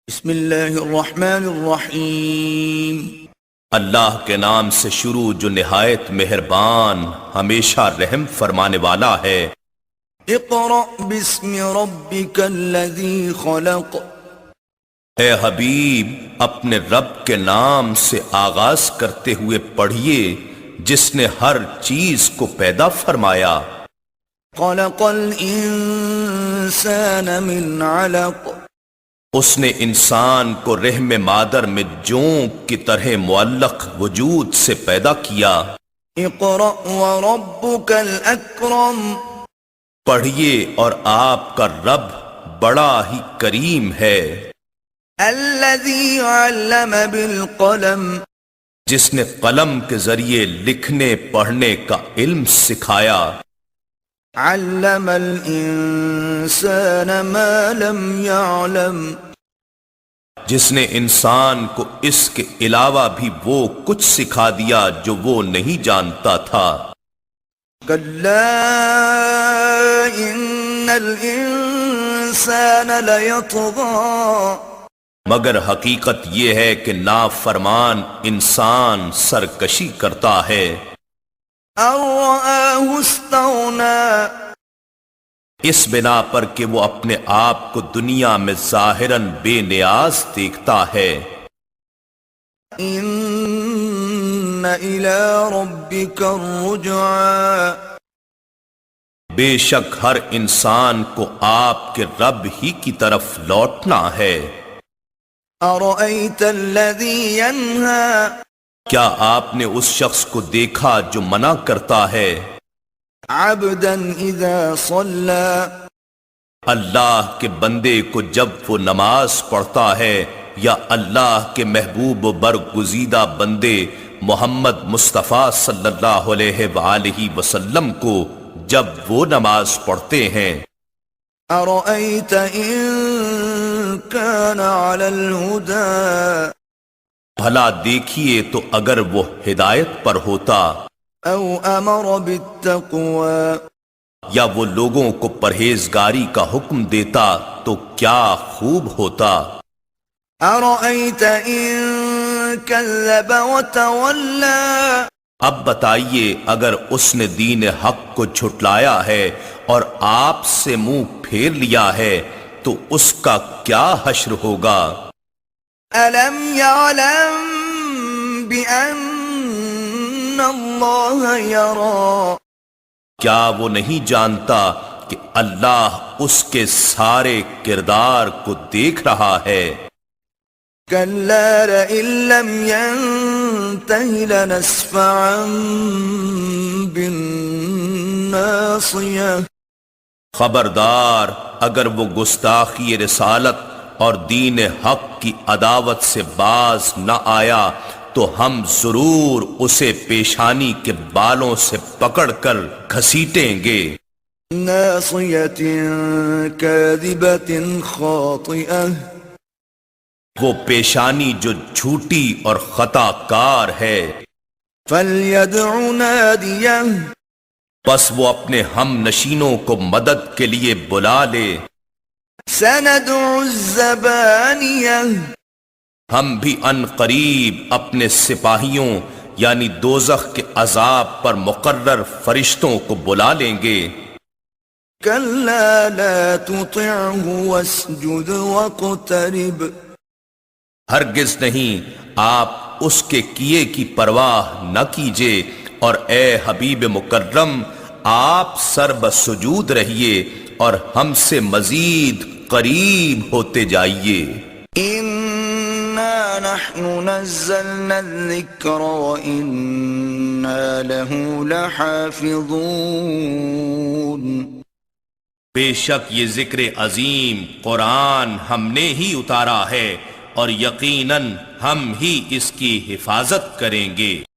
بسم اللہ الرحمن الرحیم۔ اللہ کے نام سے شروع جو نہایت مہربان ہمیشہ رحم فرمانے والا ہے۔ اقرأ باسم ربک الذی خلق۔ اے حبیب اپنے رب کے نام سے آغاز کرتے ہوئے پڑھیے جس نے ہر چیز کو پیدا فرمایا۔ خلق الانسان من علق۔ اس نے انسان کو رحم مادر میں جونک کی طرح معلق وجود سے پیدا کیا۔ اقرأ وربک الاکرم۔ پڑھیے اور آپ کا رب بڑا ہی کریم ہے۔ الذی علم بالقلم۔ جس نے قلم کے ذریعے لکھنے پڑھنے کا علم سکھایا۔ علم الانسان ما لم يعلم۔ جس نے انسان کو اس کے علاوہ بھی وہ کچھ سکھا دیا جو وہ نہیں جانتا تھا۔ کلا ان الانسان لیطغی۔ مگر حقیقت یہ ہے کہ نافرمان انسان سرکشی کرتا ہے۔ ان رآہ استغنی۔ اس بنا پر کہ وہ اپنے آپ کو دنیا میں ظاہراً بے نیاز دیکھتا ہے۔ ان الی ربک الرجعی۔ بے شک ہر انسان کو آپ کے رب ہی کی طرف لوٹنا ہے۔ ارأیت الذی ینہی۔ کیا آپ نے اس شخص کو دیکھا جو منع کرتا ہے؟ عبدا اذا صلی۔ اللہ کے بندے کو جب وہ نماز پڑھتا ہے، یا اللہ کے محبوب و برگزیدہ بندے محمد مصطفیٰ صلی اللہ علیہ وآلہ وسلم کو جب وہ نماز پڑھتے ہیں۔ ارأیت ان کان علی الہدی۔ بھلا دیکھیے تو اگر وہ ہدایت پر ہوتا، او امر بالتقوی۔ یا وہ لوگوں کو پرہیزگاری کا حکم دیتا تو کیا خوب ہوتا۔ ارأیت ان کذب وتولی۔ اب بتائیے اگر اس نے دین حق کو جھٹلایا ہے اور آپ سے منہ پھیر لیا ہے تو اس کا کیا حشر ہوگا۔ الم یعلم بان اللہ یری۔ کیا وہ نہیں جانتا کہ اللہ اس کے سارے کردار کو دیکھ رہا ہے۔ کلا لئن لم ینتہ لنسفعا بالناصیہ۔ خبردار اگر وہ گستاخی رسالت اور دین حق کی عداوت سے باز نہ آیا تو ہم ضرور اسے پیشانی کے بالوں سے پکڑ کر گھسیٹیں گے۔ ناصیۃ کاذبۃ خاطئہ۔ وہ پیشانی جو جھوٹی اور خطا کار ہے۔ فلیدع نادیہ۔ بس وہ اپنے ہم نشینوں کو مدد کے لیے بلا لے۔ سندع الزبانیہ۔ ہم بھی ان قریب اپنے سپاہیوں یعنی دوزخ کے عذاب پر مقرر فرشتوں کو بلا لیں گے۔ کلا لا تطعہ واسجد واقترب۔ ہرگز نہیں، آپ اس کے کیے کی پرواہ نہ کیجیے، اور اے حبیب مکرم آپ سر بسجود رہیے اور ہم سے مزید قریب ہوتے جائیے۔ انا نحن نزلنا الذکر وإنا له لحافظون۔ بے شک یہ ذکر عظیم قرآن ہم نے ہی اتارا ہے اور یقیناً ہم ہی اس کی حفاظت کریں گے۔